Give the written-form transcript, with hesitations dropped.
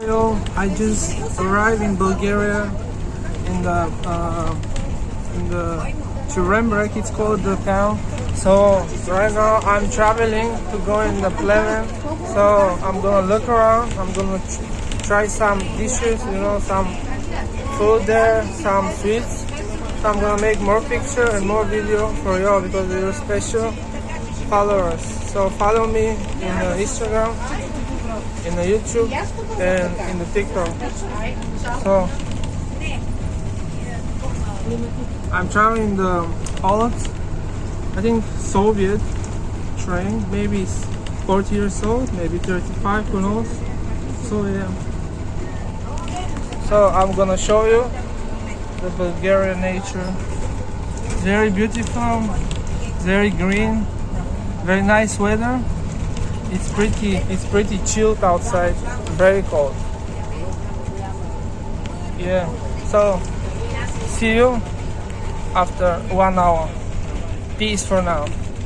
Hello, I just arrived in Bulgaria in the Churembrek, it's called the town. So right now I'm traveling to go in the Pleven. So I'm gonna look around. I'm gonna try some dishes, you know, some food there, some sweets. So I'm gonna make more picture and more video for y'all because you're special followers. So follow me in the Instagram, in the YouTube, and in the TikTok. So I'm traveling the Poland, I think Soviet train. Maybe it's 40 years old, maybe 35, who knows. So yeah. So I'm gonna show you the Bulgarian nature. Very beautiful, very green, very nice weather. It's pretty chilled outside, very cold. Yeah. So see you after 1 hour. Peace for now.